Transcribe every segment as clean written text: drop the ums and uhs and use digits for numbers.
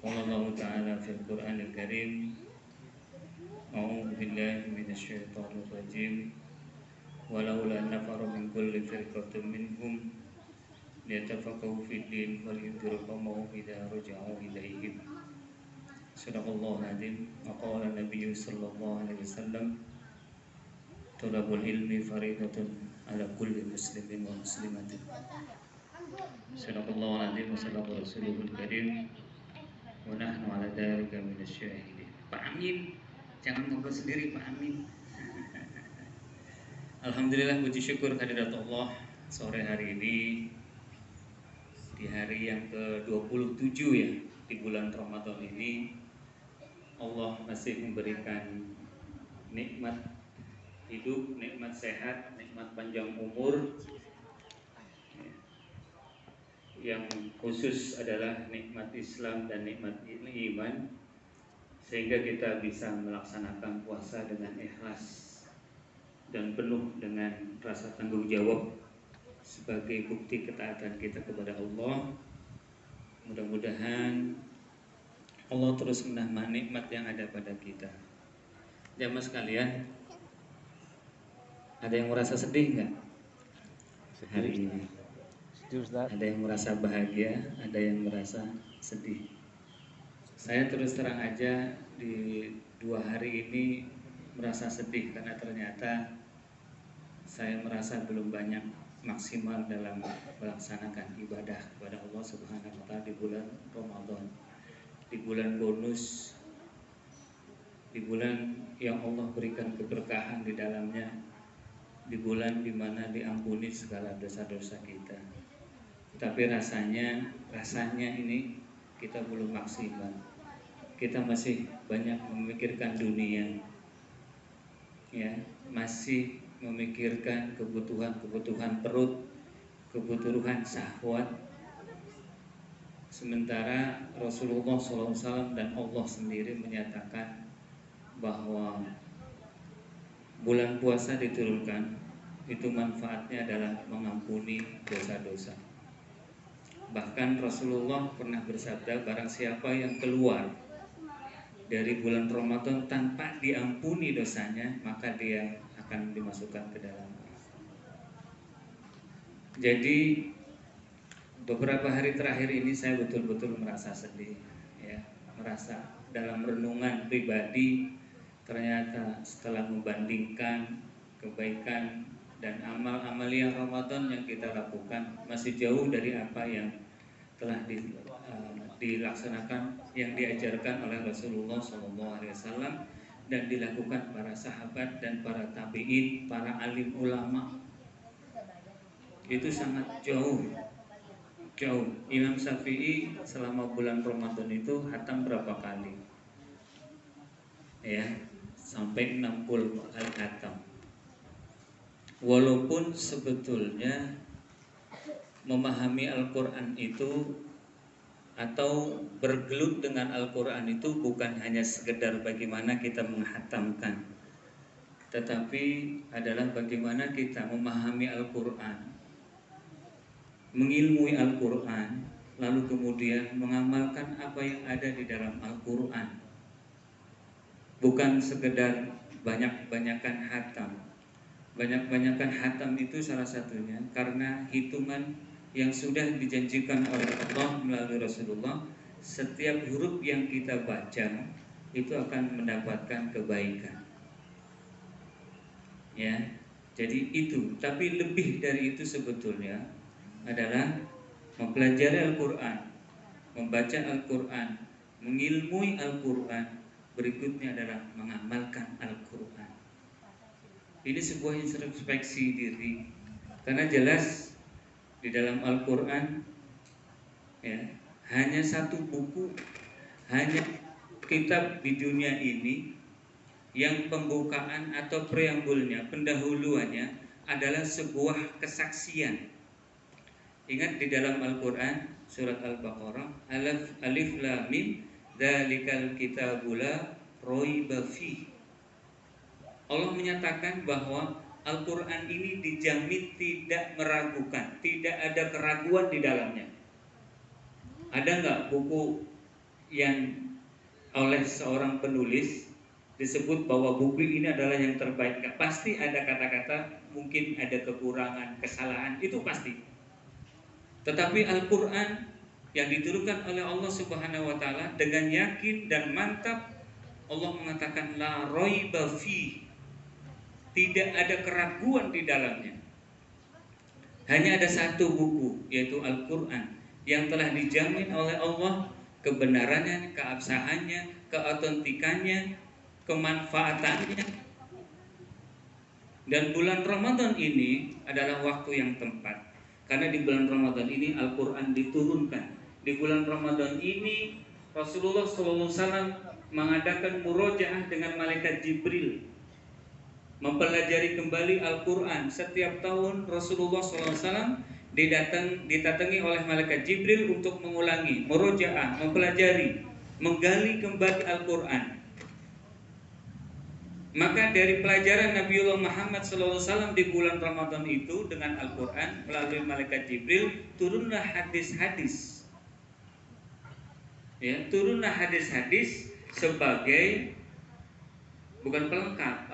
قال الله تعالى في القرآن الكريم أعوذ بالله من الشيطان الرجيم ولولا نفر من كل فرقة منهم ليتفقهوا في الدين ولينذروا قومهم إذا رجعوا إليهم صدق الله العظيم وقال النبي صلى الله عليه وسلم طلب العلم فريضة على كل مسلم ومسلمة صدق الله العظيم وصدق رسوله الكريم ونحن على ذلك من الsyahidin. Pak Amin, jangan ngobrol sendiri Pak Amin. Alhamdulillah, puji syukur kehadirat Allah, sore hari ini di hari yang ke-27 ya di bulan Ramadan ini Allah masih memberikan nikmat hidup, nikmat sehat, nikmat panjang umur. Yang khusus adalah nikmat Islam dan nikmat iman, sehingga kita bisa melaksanakan puasa dengan ikhlas dan penuh dengan rasa tanggung jawab sebagai bukti ketaatan kita kepada Allah. Mudah-mudahan Allah terus menambah nikmat yang ada pada kita. Jamaah sekalian, ada yang merasa sedih nggak hari ini? Ada yang merasa bahagia, ada yang merasa sedih. Saya terus terang aja di 2 hari ini merasa sedih karena ternyata saya merasa belum banyak maksimal dalam melaksanakan ibadah kepada Allah Subhanahu wa taala di bulan Ramadan. Di bulan bonus, di bulan yang Allah berikan keberkahan di dalamnya, di bulan dimana diampuni segala dosa-dosa kita. Tapi rasanya ini kita belum maksimal. Kita masih banyak memikirkan dunia, ya, masih memikirkan kebutuhan perut, kebutuhan syahwat. Sementara Rasulullah SAW dan Allah sendiri menyatakan bahwa bulan puasa diturunkan itu manfaatnya adalah mengampuni dosa-dosa. Bahkan Rasulullah pernah bersabda, barang siapa yang keluar dari bulan Ramadan tanpa diampuni dosanya, maka dia akan dimasukkan ke dalam. Jadi beberapa hari terakhir ini saya betul-betul merasa sedih, ya, merasa dalam renungan pribadi ternyata setelah membandingkan kebaikan dan amal-amaliyah Ramadan yang kita lakukan masih jauh dari apa yang telah dilaksanakan, yang diajarkan oleh Rasulullah SAW dan dilakukan para sahabat dan para tabi'in, para alim ulama. Itu sangat jauh. Imam Syafi'i selama bulan Ramadan itu khatam berapa kali? Ya, sampai 60 kali khatam. Walaupun sebetulnya memahami Al-Quran itu atau bergelut dengan Al-Quran itu bukan hanya sekedar bagaimana kita menghatamkan, tetapi adalah bagaimana kita memahami Al-Quran, mengilmui Al-Quran, lalu kemudian mengamalkan apa yang ada di dalam Al-Quran. Bukan sekedar banyak-banyakan hatam. Banyak-banyakan hatam itu salah satunya karena hitungan yang sudah dijanjikan oleh Allah melalui Rasulullah, setiap huruf yang kita baca itu akan mendapatkan kebaikan. Ya, jadi itu. Tapi lebih dari itu sebetulnya adalah mempelajari Al-Quran, membaca Al-Quran, mengilmui Al-Quran. Berikutnya adalah mengamalkan Al-Quran. Ini sebuah introspeksi diri, karena jelas di dalam Al-Quran, ya, hanya satu buku, hanya kitab di dunia ini yang pembukaan atau preambulnya, pendahuluannya adalah sebuah kesaksian. Ingat di dalam Al-Quran surat Al-Baqarah, Alif Lam Mim, dzalikal kitabul la raiba fihi. Allah menyatakan bahwa Al-Quran ini dijamin tidak meragukan, tidak ada keraguan di dalamnya. Ada nggak buku yang oleh seorang penulis disebut bahwa buku ini adalah yang terbaik. Pasti ada kata-kata, mungkin ada kekurangan, kesalahan, itu pasti. Tetapi Al-Quran yang diturunkan oleh Allah Subhanahu wa Ta'ala dengan yakin dan mantap, Allah mengatakan la raiba fi, tidak ada keraguan di dalamnya. Hanya ada satu buku, yaitu Al-Quran, yang telah dijamin oleh Allah kebenarannya, keabsahannya, keautentikannya, kemanfaatannya. Dan bulan Ramadan ini adalah waktu yang tepat, karena di bulan Ramadan ini Al-Quran diturunkan. Di bulan Ramadan ini Rasulullah SAW mengadakan murojaah dengan malaikat Jibril, mempelajari kembali Al-Quran. Setiap tahun Rasulullah SAW didatangi oleh malaikat Jibril untuk mengulangi murojaah, mempelajari, menggali kembali Al-Quran. Maka dari pelajaran Nabiullah Muhammad SAW di bulan Ramadan itu dengan Al-Quran melalui malaikat Jibril, turunlah hadis-hadis. Ya, turunlah hadis-hadis sebagai bukan pelengkap,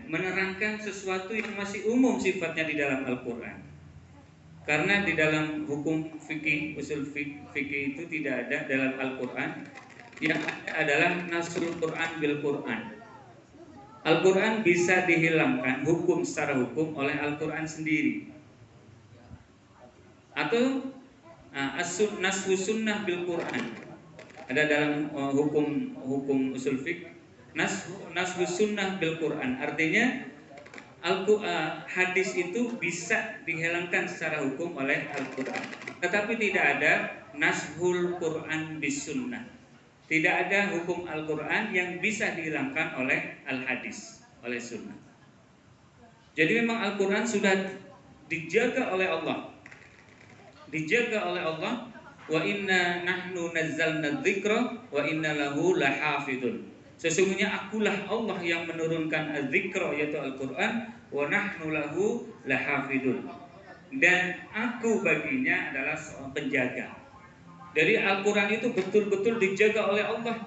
menerangkan sesuatu yang masih umum sifatnya di dalam Al-Quran. Karena di dalam hukum fikih, usul fikih itu tidak ada dalam Al-Quran. Yang ada adalah nasul Quran bil Quran. Al-Quran bisa dihilangkan hukum secara hukum oleh Al-Quran sendiri, atau nashu sunnah bil Quran. Ada dalam hukum usul fiqh nashu sunnah bil Quran. Artinya hadis itu bisa dihilangkan secara hukum oleh Al-Quran, tetapi tidak ada nashul Quran bis sunnah. Tidak ada hukum Al-Quran yang bisa dihilangkan oleh Al-Hadis, oleh Sunnah. Jadi memang Al-Quran sudah dijaga oleh Allah. Dijaga oleh Allah. Wa inna nahnu nazzalna dzikra wa inna lahu lahafidun. Sesungguhnya akulah Allah yang menurunkan az-dzikra, yaitu Al-Quran, wa nahnu lahu lahafidun. Dan aku baginya adalah seorang penjaga. Dari Al-Quran itu betul-betul dijaga oleh Allah.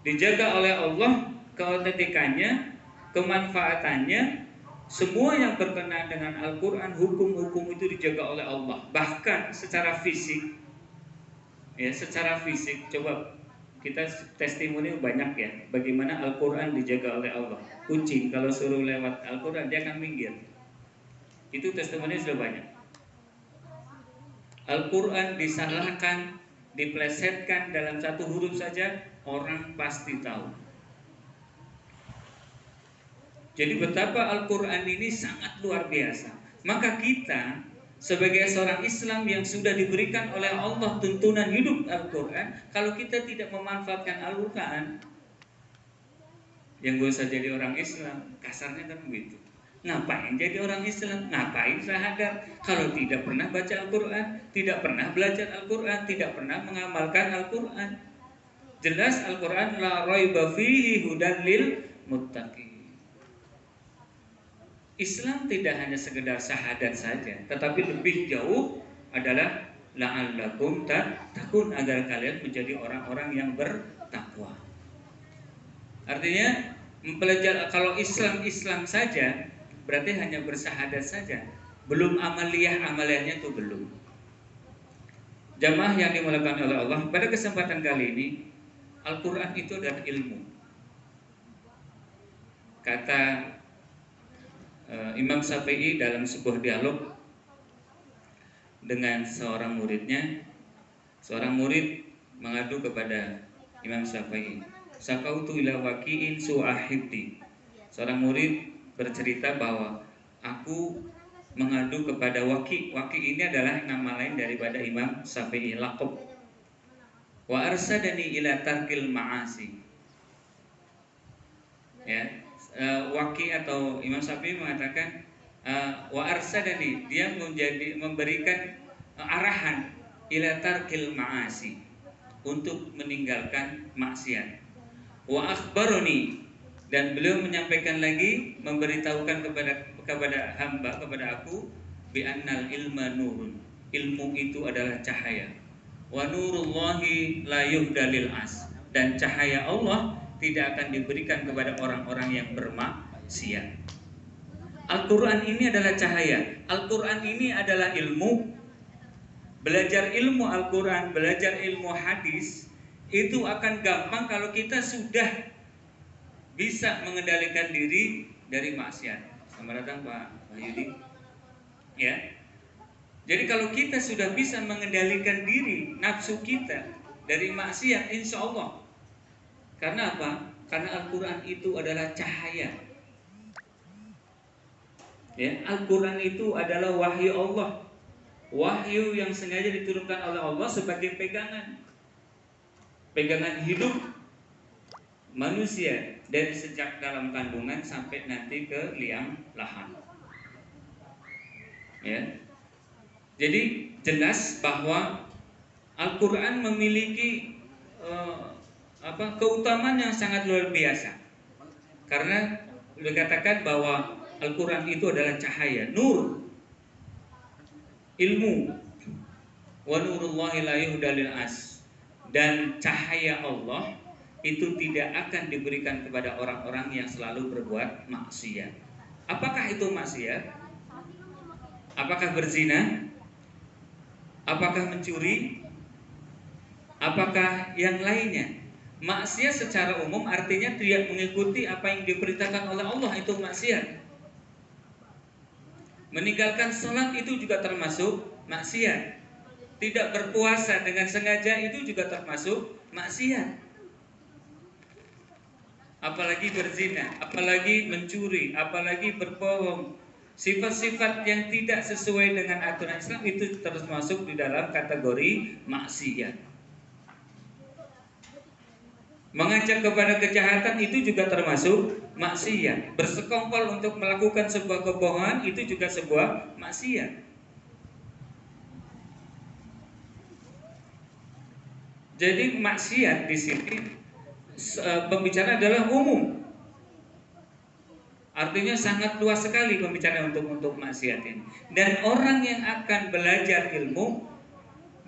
Dijaga oleh Allah, keautentikannya, kemanfaatannya, semua yang berkenaan dengan Al-Quran, hukum-hukum itu dijaga oleh Allah. Bahkan secara fisik, ya, secara fisik, coba kita testimoni banyak ya, bagaimana Al-Quran dijaga oleh Allah. Kucing kalau suruh lewat Al-Quran dia akan minggir. Itu testimoni sudah banyak. Al-Quran disalahkan, diplesetkan dalam satu huruf saja, orang pasti tahu. Jadi betapa Al-Quran ini sangat luar biasa. Maka kita sebagai seorang Islam yang sudah diberikan oleh Allah tuntunan hidup Al-Quran, kalau kita tidak memanfaatkan Al-Quran, yang gak usah jadi orang Islam, kasarnya kan begitu. Ngapain jadi orang Islam? Ngapain syahadat? Kalau tidak pernah baca Al-Quran, tidak pernah belajar Al-Quran, tidak pernah mengamalkan Al-Quran. Jelas Al-Quran la raiba fihi hudan lil muttaqin. Islam tidak hanya sekedar syahadat saja, tetapi lebih jauh adalah la'allakum tattaqun, agar kalian menjadi orang-orang yang bertakwa. Artinya mempelajari, kalau Islam saja berarti hanya bersyahadat saja, belum amaliyahnya itu belum. Jamaah yang dimuliakan oleh Allah, pada kesempatan kali ini Al-Quran itu adalah ilmu. Kata Imam Syafi'i dalam sebuah dialog dengan seorang muridnya, seorang murid mengadu kepada Imam Syafi'i, sakautu ila waqi'in su'ahibdi. Seorang murid bercerita bahwa aku mengadu kepada Waki. Waki ini adalah nama lain daripada Imam Syafi'i, laqab. Wa arsadani ila tarkil ma'asi. Ya, Waki atau Imam Syafi'i mengatakan wa arsadani, dia memberikan arahan ila tarkil ma'asi, untuk meninggalkan maksiat. Wa akhbaroni, dan beliau menyampaikan lagi, memberitahukan kepada hamba, kepada aku, bi annal ilma nurun, ilmu itu adalah cahaya. Wa nurullahi la yuhdalil as. Dan cahaya Allah tidak akan diberikan kepada orang-orang yang bermaksiat. Al-Quran ini adalah cahaya. Al-Quran ini adalah ilmu. Belajar ilmu Al-Quran, belajar ilmu hadis, itu akan gampang kalau kita sudah bisa mengendalikan diri dari maksiat. Selamat datang Pak Yudi. Ya. Jadi kalau kita sudah bisa mengendalikan diri, nafsu kita dari maksiat, insya Allah. Karena apa? Karena Al-Quran itu adalah cahaya. Ya, Al-Quran itu adalah wahyu Allah. Wahyu yang sengaja diturunkan oleh Allah sebagai pegangan hidup manusia dari sejak dalam kandungan sampai nanti ke liang lahat. Ya. Jadi jelas bahwa Al-Quran memiliki keutamaan yang sangat luar biasa. Karena dikatakan bahwa Al-Quran itu adalah cahaya, nur, ilmu. Wa nurullahi la yuhdalil as. Dan cahaya Allah itu tidak akan diberikan kepada orang-orang yang selalu berbuat maksiat. Apakah itu maksiat? Apakah berzina? Apakah mencuri? Apakah yang lainnya? Maksiat secara umum artinya tidak mengikuti apa yang diperintahkan oleh Allah, itu maksiat. Meninggalkan sholat itu juga termasuk maksiat. Tidak berpuasa dengan sengaja itu juga termasuk maksiat. Apalagi berzina, apalagi mencuri, apalagi berbohong. Sifat-sifat yang tidak sesuai dengan aturan Islam itu termasuk di dalam kategori maksiat. Mengajak kepada kejahatan itu juga termasuk maksiat. Bersekongkol untuk melakukan sebuah kebohongan itu juga sebuah maksiat. Jadi maksiat di sini pembicaraan adalah umum. Artinya sangat luas sekali pembicaraan untuk maksiat ini. Dan orang yang akan belajar ilmu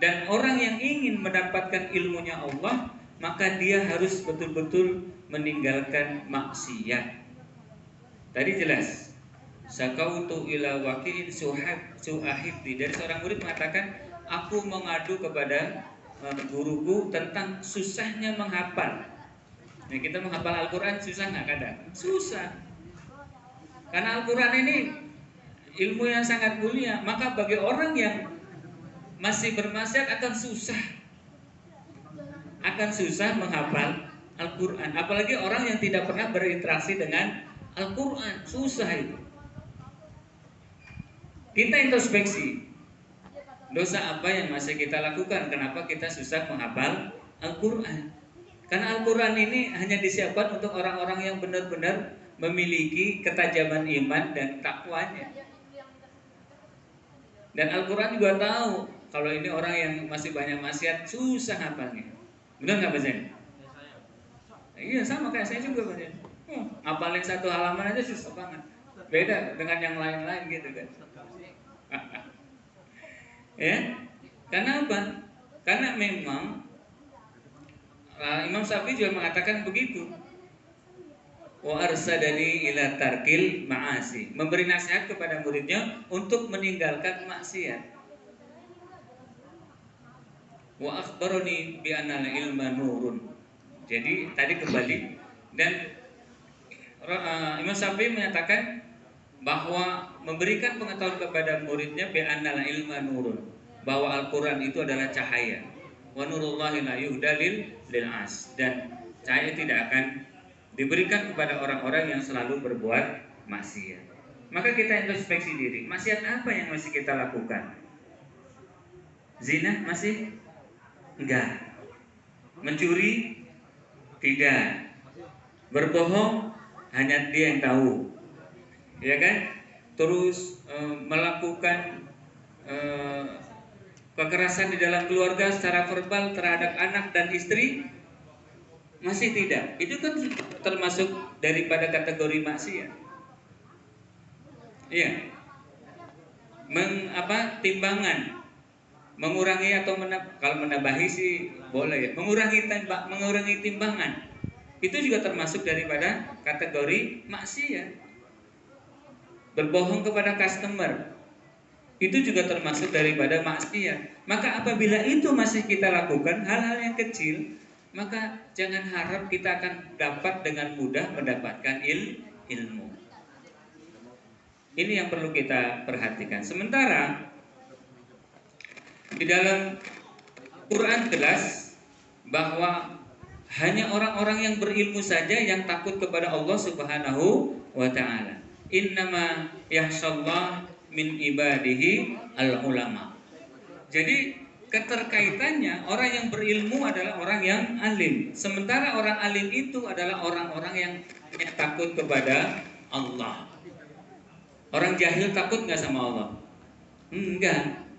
dan orang yang ingin mendapatkan ilmunya Allah, maka dia harus betul-betul meninggalkan maksiat. Tadi jelas, sakautu ila waqi'in su'ahibdi. Dari seorang murid mengatakan, aku mengadu kepada guruku tentang susahnya menghafal. Nah, kita menghafal Al-Quran susah nggak kadang? Susah. Karena Al-Quran ini ilmu yang sangat mulia. Maka bagi orang yang masih bermaksiat akan susah menghafal Al-Quran. Apalagi orang yang tidak pernah berinteraksi dengan Al-Quran, susah itu. Kita introspeksi, dosa apa yang masih kita lakukan? Kenapa kita susah menghafal Al-Quran? Karena Al-Quran ini hanya disiapkan untuk orang-orang yang benar-benar memiliki ketajaman iman dan takwanya. Dan Al-Quran juga tahu kalau ini orang yang masih banyak maksiat, susah hafalnya. Benar nggak Pak Zain? Iya, sama kayak saya juga Pak Zain. Hafalin satu halaman aja susah banget. Beda dengan yang lain-lain gitu kan. Ya, karena apa? Karena memang Imam Syafi'i juga mengatakan begitu. Wa arsadani ila tarkil ma'asi. Memberi nasihat kepada muridnya untuk meninggalkan maksiat. Wa akhbarani bi anna ilma nurun. Jadi tadi kembali dan Imam Syafi'i menyatakan bahwa memberikan pengetahuan kepada muridnya bi anna ilma nurun, bahwa Al-Qur'an itu adalah cahaya. Wa nurullahi la yuhdalil lil as, dan cahaya tidak akan diberikan kepada orang-orang yang selalu berbuat maksiat. Maka kita introspeksi diri, maksiat apa yang masih kita lakukan? Zina masih? Enggak. Mencuri? Tidak. Berbohong? Hanya dia yang tahu. Ya kan? Terus melakukan kekerasan di dalam keluarga secara verbal terhadap anak dan istri? Masih tidak. Itu kan termasuk daripada kategori maksiat. Iya. Timbangan mengurangi atau kalau menabahi sih boleh ya, mengurangi timbangan. Itu juga termasuk daripada kategori maksiat. Berbohong kepada customer itu juga termasuk daripada maksiat. Maka apabila itu masih kita lakukan hal-hal yang kecil, maka jangan harap kita akan dapat dengan mudah mendapatkan ilmu. Ini yang perlu kita perhatikan. Sementara di dalam Quran jelas bahwa hanya orang-orang yang berilmu saja yang takut kepada Allah Subhanahu wa taala. Innama yahsyallah min ibadihi al-ulama. Jadi keterkaitannya orang yang berilmu adalah orang yang alim. Sementara orang alim itu adalah orang-orang yang takut kepada Allah. Orang jahil takut nggak sama Allah? Enggak.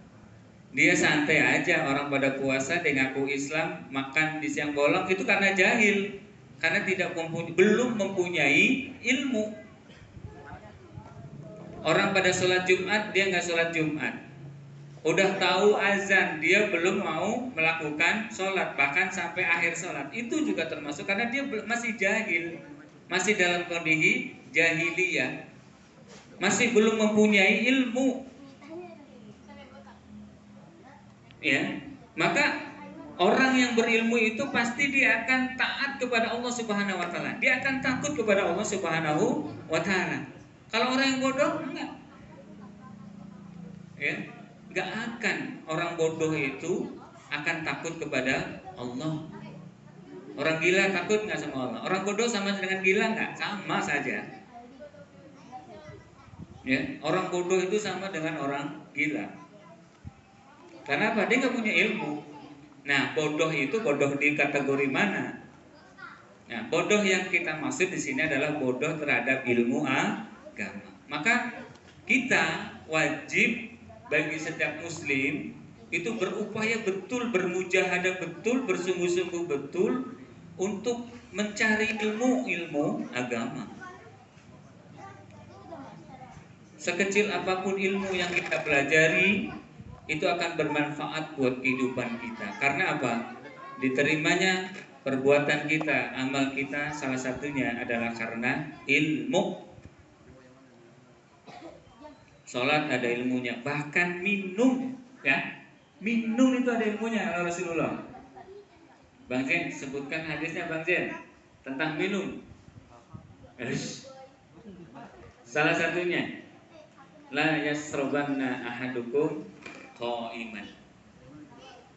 Dia santai aja, orang pada puasa, dia ngaku Islam, makan di siang bolong, itu karena jahil. Karena belum mempunyai ilmu. Orang pada sholat Jumat, dia nggak sholat Jumat. Udah tahu azan, dia belum mau melakukan sholat, bahkan sampai akhir sholat. Itu juga termasuk karena dia masih jahil, masih dalam kondisi jahiliyah, masih belum mempunyai ilmu. Ya, maka orang yang berilmu itu pasti dia akan taat kepada Allah Subhanahu wa taala. Dia akan takut kepada Allah Subhanahu wa taala. Kalau orang yang bodoh enggak. Ya, enggak akan orang bodoh itu akan takut kepada Allah. Orang gila takut enggak sama Allah? Orang bodoh sama dengan gila enggak? Sama saja. Ya, orang bodoh itu sama dengan orang gila. Karena apa? Dia nggak punya ilmu. Nah, bodoh itu bodoh di kategori mana? Nah, bodoh yang kita maksud di sini adalah bodoh terhadap ilmu agama. Maka kita wajib bagi setiap muslim itu berupaya betul, bermujahadah betul, bersungguh-sungguh betul untuk mencari ilmu agama. Sekecil apapun ilmu yang kita pelajari, itu akan bermanfaat buat kehidupan kita. Karena apa? Diterimanya perbuatan kita, amal kita salah satunya adalah karena ilmu. Sholat ada ilmunya, bahkan minum, ya, minum itu ada ilmunya. Rasulullah, Bang Zen, sebutkan hadisnya Bang Zen tentang minum. Salah satunya, la yasrobanna ahadukum qa'iman.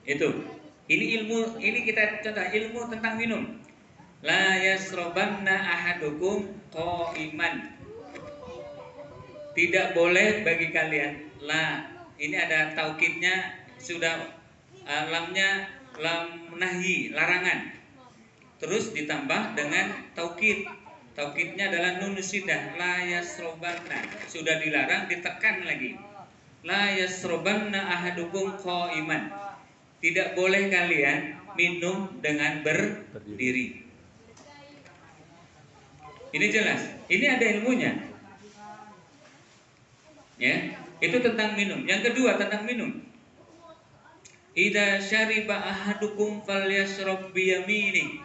Ini ilmu, ini kita contoh ilmu tentang minum. La yasrobanna ahadukum qa'iman. Tidak boleh bagi kalian. La, ini ada taukidnya, sudah lamnya lam nahi, larangan. Terus ditambah dengan taukid. Taukidnya adalah nun sidah, la yasrobanna. Sudah dilarang, ditekan lagi. La yasrobanna ahadukum qa'iman. Tidak boleh kalian minum dengan berdiri. Ini jelas. Ini ada ilmunya. Ya, itu tentang minum. Yang kedua tentang minum. Idza syariba ahadukum falyashrab biyamini.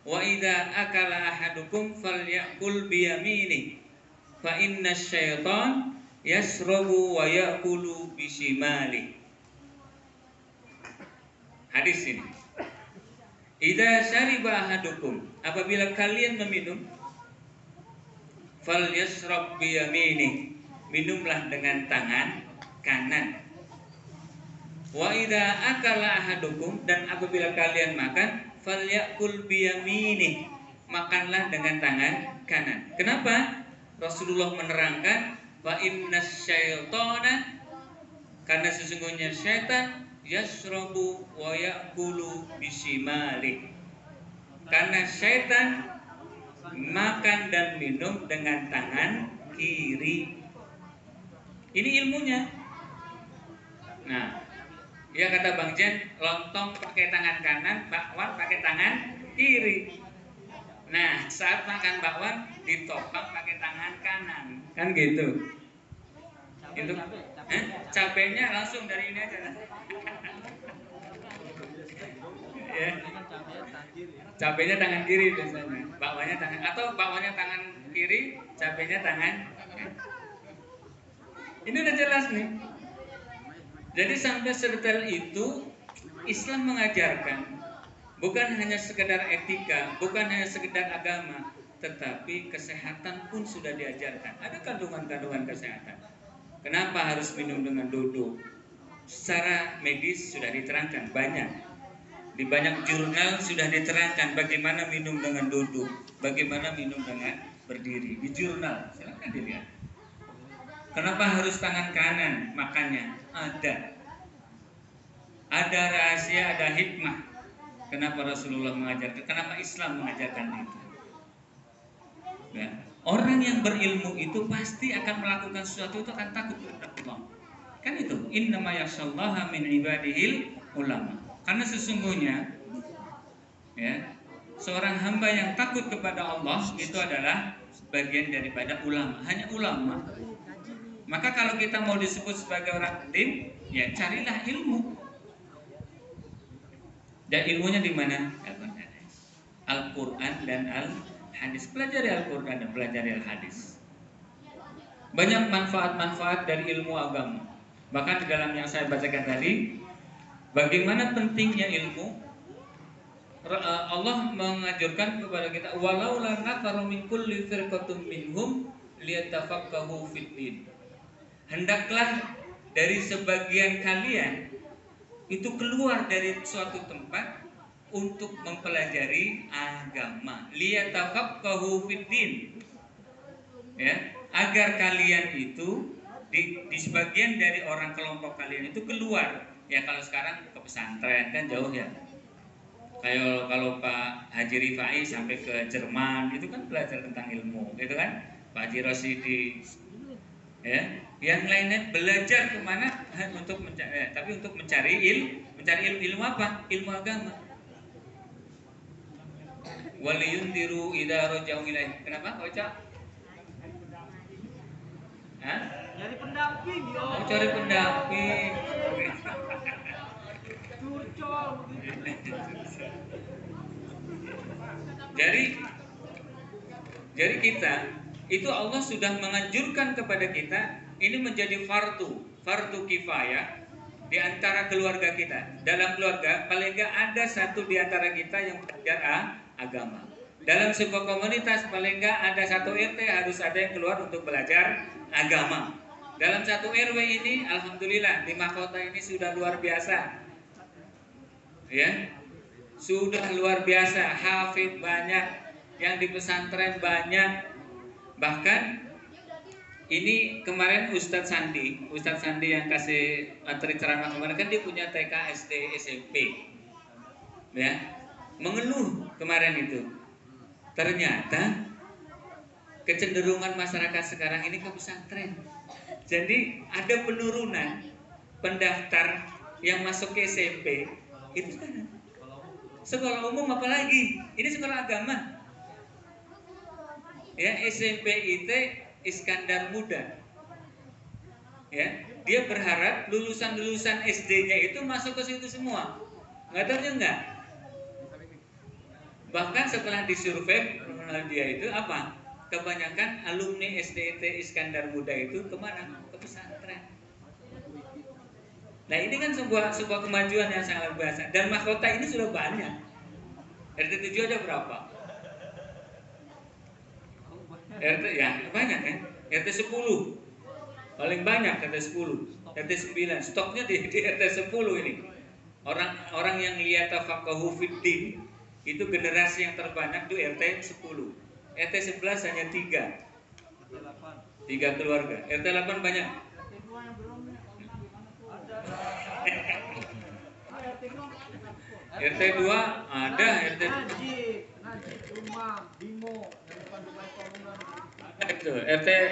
Wa idza akala ahadukum falyakul biyamini. Fa inna syaitan yasrabu wa ya'kulu bishimali. Hadis ini. Idza syariba ahadukum, apabila kalian meminum, falyasrab biyamini, minumlah dengan tangan kanan. Wa idza akala ahadukum, dan apabila kalian makan, falyakul biyamini, makanlah dengan tangan kanan. Kenapa? Rasulullah menerangkan wa innas syaitana, karena sesungguhnya syaitan yasrabu wa ya'kulu bisimali, karena syaitan makan dan minum dengan tangan kiri. Ini ilmunya. Nah, ya kata Bang Jen, lontong pakai tangan kanan, bakwan pakai tangan kiri. Nah, saat makan bakwan ditopang pakai tangan kanan, kan gitu. Itu Cabenya langsung dari ini aja lah. Ya. Cabenya tangan kiri biasanya, bakwanya tangan, atau bakwanya tangan kiri, cabenya tangan. Ini udah jelas nih. Jadi sampai sedetail itu Islam mengajarkan, bukan hanya sekedar etika, bukan hanya sekedar agama, tetapi kesehatan pun sudah diajarkan. Ada kandungan-kandungan kesehatan. Kenapa harus minum dengan duduk? Secara medis sudah diterangkan banyak. Di banyak jurnal sudah diterangkan bagaimana minum dengan duduk, bagaimana minum dengan berdiri. Di jurnal, silakan dilihat. Kenapa harus tangan kanan makannya? Ada rahasia, ada hikmah. Kenapa Rasulullah mengajarkan? Kenapa Islam mengajarkan itu? Ya. Orang yang berilmu itu pasti akan melakukan sesuatu itu akan takut kepada Allah. Kan itu, innama yakhshallaha min ibadihil ulama. Karena sesungguhnya ya, seorang hamba yang takut kepada Allah itu adalah bagian daripada ulama, hanya ulama. Maka kalau kita mau disebut sebagai orang alim, ya carilah ilmu. Dan ilmunya di mana? Al-Quran dan Al-Hadis. Pelajari Al-Quran dan pelajari Al-Hadis. Banyak manfaat-manfaat dari ilmu agama. Bahkan di dalam yang saya bacakan tadi, bagaimana pentingnya ilmu. Allah mengajarkan kepada kita, walau la nafaru min kulli firqatin minhum liyatafaqahu fid din. Hendaklah dari sebagian kalian itu keluar dari suatu tempat untuk mempelajari agama. Liyatafaqahu fid din. Ya, agar kalian itu di sebagian dari orang kelompok kalian itu keluar. Ya kalau sekarang ke pesantren kan jauh ya. Kalau Pak Haji Rifai sampai ke Jerman itu kan belajar tentang ilmu, gitu kan? Pak Haji Rosidi, ya. Yang lainnya belajar kemana? Untuk mencari, tapi untuk mencari ilmu apa? Ilmu agama. Waliyundiru idza raja'u ilaih. Kenapa, Oca? Hah? Cari pendamping, yo. Oh, cari pendamping. Curcol. Jadi kita itu Allah sudah menganjurkan kepada kita ini menjadi fardu kifayah di antara keluarga kita. Dalam keluarga paling enggak ada satu di antara kita yang belajar agama. Dalam sebuah komunitas paling enggak ada satu RT harus ada yang keluar untuk belajar agama. Dalam satu RW ini alhamdulillah di mahkota ini sudah luar biasa. Ya. Sudah luar biasa, hafid banyak, yang di pesantren banyak. Bahkan ini kemarin Ustadz Sandi yang kasih materi ceramah kemarin kan dia punya TK, SD, SMP. Ya. Mengeluh kemarin itu. Ternyata kecenderungan masyarakat sekarang ini ke pesantren. Jadi ada penurunan pendaftar yang masuk ke SMP itu kan sekolah umum apalagi ini sekolah agama ya. SMP IT Iskandar Muda ya, dia berharap lulusan SD-nya itu masuk ke situ semua. Nggak tahu enggak, bahkan setelah disurvei dia itu apa, kebanyakan alumni SD IT Iskandar Muda itu kemana? Ke pesantren. Nah ini kan sebuah kemajuan yang sangat luar biasa. Dan mahkota ini sudah banyak. RT 7 ada berapa? RT ya banyak kan? RT 10 paling banyak, RT 10, RT 9. Stoknya di RT 10 ini. Orang yang liyatafaqahu fid din itu generasi yang terbanyak di RT 10. RT 11 hanya 3 keluarga. RT 8 banyak. RT 2 ada, RT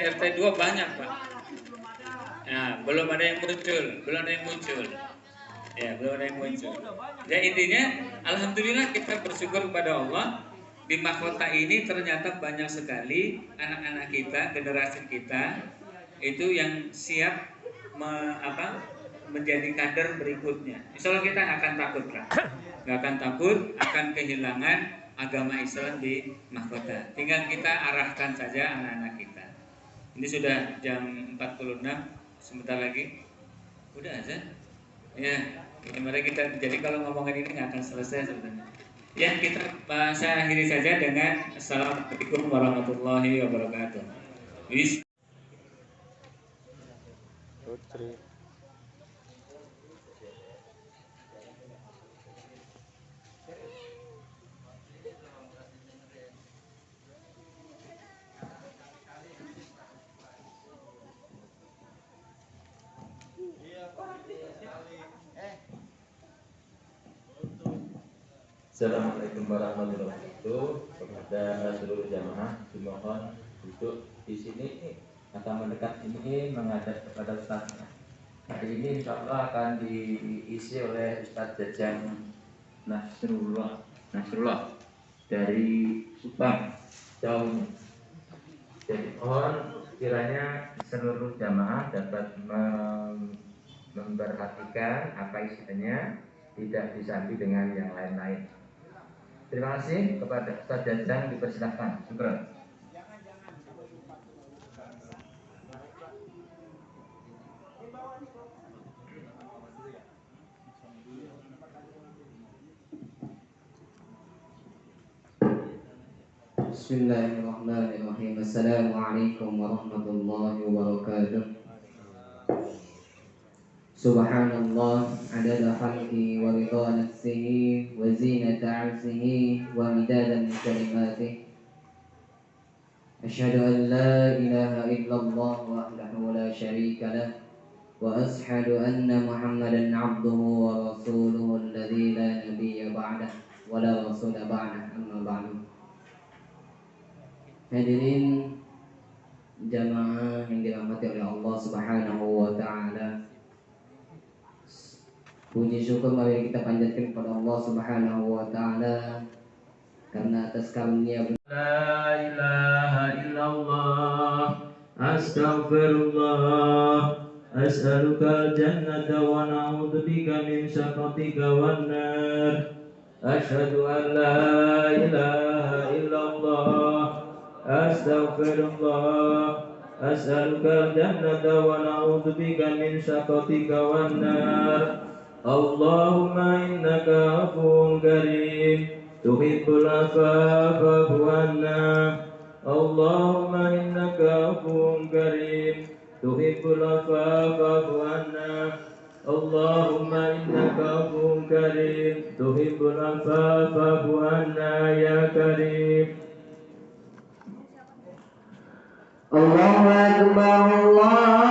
RT 2 banyak Pak. Nah, belum ada yang muncul. Ya, belum ada yang muncul. Ya intinya, alhamdulillah kita bersyukur kepada Allah. Di mahkota ini ternyata banyak sekali anak-anak kita, generasi kita itu yang siap menjadi kader berikutnya. Insya Allah kita nggak akan takut lah, nggak akan takut akan kehilangan agama Islam di mahkota. Tinggal kita arahkan saja anak-anak kita. Ini sudah jam 46, sebentar lagi udah azan. Ya, mari kita. Jadi kalau ngomongin ini nggak akan selesai sebenarnya. Ya, kita saya akhiri saja dengan Assalamualaikum warahmatullahi wabarakatuh. Putri. Assalamualaikum warahmatullahi wabarakatuh. Kepada seluruh jamaah dimohon duduk di sini atau mendekat ini menghadap kepada Ustaznya. Hari ini insya Allah akan diisi oleh Ustaz Jajang Nasrullah dari Subang, Jawa. Jadi mohon kiranya seluruh jamaah dapat memperhatikan apa isinya, tidak disambi dengan yang lain-lain. Terima kasih kepada Ustaz Jajang, dipersilahkan. Syukur. Bismillahirrahmanirrahim. Assalamualaikum warahmatullahi wabarakatuh. Subhanallah adada khalqi wa ridha nafsihi wa zinata 'arshihi wa midadan kalimatihi. Asyhadu an la ilaha illallah wahdahu la syarika lah wa ashhadu anna Muhammadan 'abduhu wa rasuluhu alladzi la nabiyya ba'dahu wa la rasula ba'dahu, amma ba'du. Hadirin jamaah yang dirahmati oleh Allah Subhanahu wa taala. Puji syukur mari kita panjatkan kepada Allah Subhanahu wa taala karena atas karunia. La ilaha illallah, astaghfirullah, as'aluka jannata wa na'udzubika min syarratika wan nar. Asyhadu an la ilaha illallah, astaghfirullah, as'aluka jannata wa na'udzubika min syarratika wan nar. Allahumma innaka afuwun karim tuhibbul afwa fa'fu anna. Allahumma innaka afuwun karim tuhibbul afwa fa'fu anna. Allahumma innaka afuwun karim tuhibbul afwa fa'fu anna ya karim. Allahu akbar, Allah